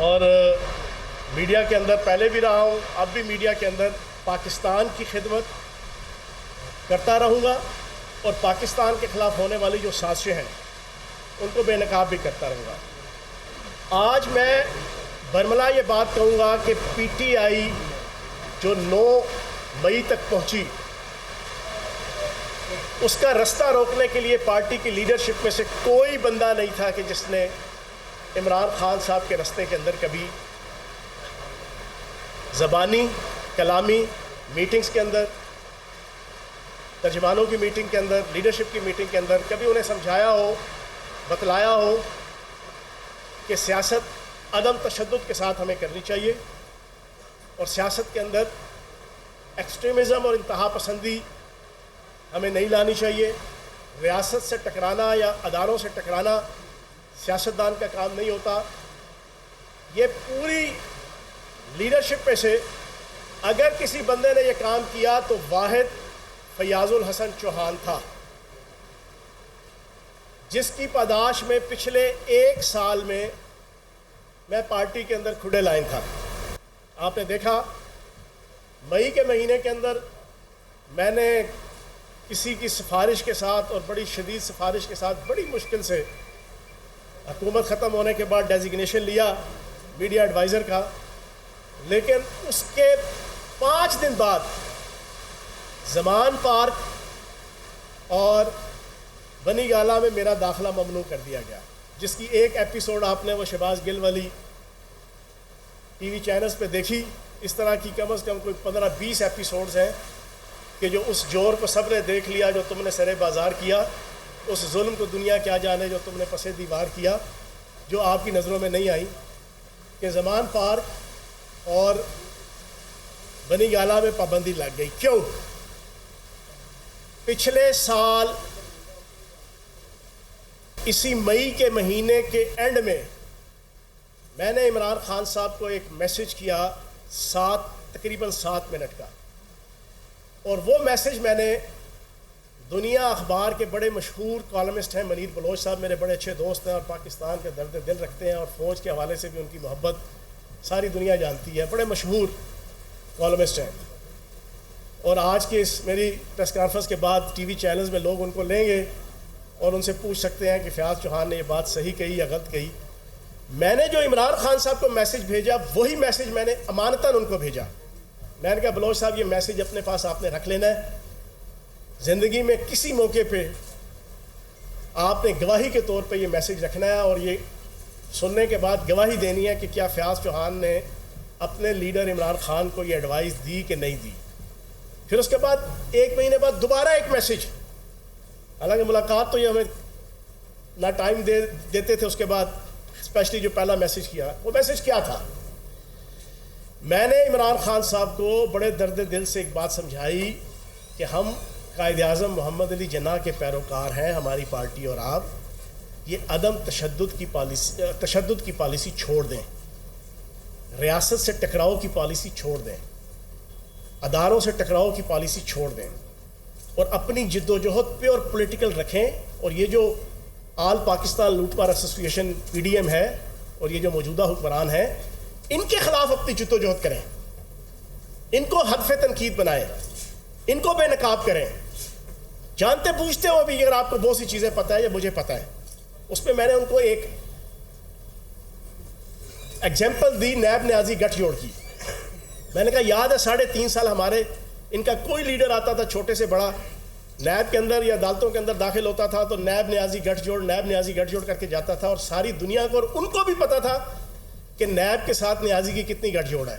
اور میڈیا کے اندر پہلے بھی رہا ہوں، اب بھی میڈیا کے اندر پاکستان کی خدمت کرتا رہوں گا اور پاکستان کے خلاف ہونے والی جو سازشیں ہیں ان کو بے نقاب بھی کرتا رہوں گا۔ آج میں برملا یہ بات کہوں گا کہ پی ٹی آئی جو 9 مئی تک پہنچی، اس کا رستہ روکنے کے لیے پارٹی کی لیڈرشپ میں سے کوئی بندہ نہیں تھا کہ جس نے عمران خان صاحب کے رستے کے اندر کبھی زبانی کلامی میٹنگز کے اندر، ترجمانوں کی میٹنگ کے اندر، لیڈرشپ کی میٹنگ کے اندر کبھی انہیں سمجھایا ہو، بتلایا ہو کہ سیاست عدم تشدد کے ساتھ ہمیں کرنی چاہیے اور سیاست کے اندر ایکسٹریمزم اور انتہا پسندی ہمیں نہیں لانی چاہیے۔ ریاست سے ٹکرانا یا اداروں سے ٹکرانا سیاستدان کا کام نہیں ہوتا۔ یہ پوری لیڈرشپ میں سے اگر کسی بندے نے یہ کام کیا تو واحد فیاض الحسن چوہان تھا، جس کی پاداش میں پچھلے 1 سال میں پارٹی کے اندر کھڑے لائن تھا۔ آپ نے دیکھا مئی کے مہینے کے اندر میں نے کسی کی سفارش کے ساتھ اور بڑی شدید سفارش کے ساتھ بڑی مشکل سے حکومت ختم ہونے کے بعد ڈیزیگنیشن لیا میڈیا ایڈوائزر کا، لیکن اس کے 5 دن بعد زمان پارک اور بنی گالہ میں میرا داخلہ ممنوع کر دیا گیا، جس کی ایک ایپیسوڈ آپ نے وہ شہباز گل والی ٹی وی چینلز پہ دیکھی۔ اس طرح کی کم از کم کوئی 15-20 ایپیسوڈز ہیں کہ جو اس جور کو سب نے دیکھ لیا جو تم نے سرے بازار کیا، اس ظلم کو دنیا کیا جانے جو تم نے پسے دیوار کیا، جو آپ کی نظروں میں نہیں آئی کہ زمان پارک اور بنی گالہ میں پابندی لگ گئی۔ کیوں؟ پچھلے سال اسی مئی کے مہینے کے اینڈ میں نے عمران خان صاحب کو ایک میسج کیا تقریباً 7 منٹ کا، اور وہ میسج میں نے دنیا اخبار کے بڑے مشہور کالمسٹ ہیں منیر بلوچ صاحب، میرے بڑے اچھے دوست ہیں اور پاکستان کے درد دل رکھتے ہیں اور فوج کے حوالے سے بھی ان کی محبت ساری دنیا جانتی ہے، بڑے مشہور کالمسٹ ہیں، اور آج کی اس میری پریس کانفرنس کے بعد ٹی وی چینلز میں لوگ ان کو لیں گے اور ان سے پوچھ سکتے ہیں کہ فیاض چوہان نے یہ بات صحیح کہی یا غلط کہی۔ میں نے جو عمران خان صاحب کو میسج بھیجا وہی میسج میں نے امانتاً ان کو بھیجا۔ میں نے کہا بلوچ صاحب یہ میسج اپنے پاس آپ نے رکھ لینا ہے، زندگی میں کسی موقع پہ آپ نے گواہی کے طور پہ یہ میسج رکھنا ہے اور یہ سننے کے بعد گواہی دینی ہے کہ کیا فیاض چوہان نے اپنے لیڈر عمران خان کو یہ ایڈوائز دی کہ نہیں دی۔ پھر اس کے بعد 1 مہینے بعد دوبارہ ایک میسج، حالانکہ ملاقات تو یہ ہمیں نہ ٹائم دیتے تھے، اس کے بعد اسپیشلی جو پہلا میسج کیا وہ میسج کیا تھا؟ میں نے عمران خان صاحب کو بڑے درد دل سے ایک بات سمجھائی کہ ہم قائد اعظم محمد علی جناح کے پیروکار ہیں، ہماری پارٹی اور آپ یہ عدم تشدد کی پالیسی چھوڑ دیں، ریاست سے ٹکراؤ کی پالیسی چھوڑ دیں، اداروں سے ٹکراؤ کی پالیسی چھوڑ دیں اور اپنی جد و جہد پیور پولیٹیکل رکھیں، اور یہ جو آل پاکستان لوٹ مار ایسوسی ایشن PDM ہے اور یہ جو موجودہ حکمران ہیں ان کے خلاف اپنی جد و جہد کریں، ان کو ہدف تنقید بنائیں، ان کو بے نقاب کریں، جانتے پوچھتے ہو بھی اگر آپ کو بہت سی چیزیں پتہ ہے یا مجھے پتہ ہے۔ اس پہ میں نے ان کو ایک ایگزامپل دی نیب نیازی گٹھ جوڑ کی۔ میں نے کہا یاد ہے 3.5 سال ہمارے ان کا کوئی لیڈر آتا تھا چھوٹے سے بڑا نیب کے اندر یا عدالتوں کے اندر داخل ہوتا تھا تو نیب نیازی گٹھ جوڑ کر کے جاتا تھا، اور ساری دنیا کو اور ان کو بھی پتا تھا کہ نیب کے ساتھ نیازی کی کتنی گٹھ جوڑ ہے۔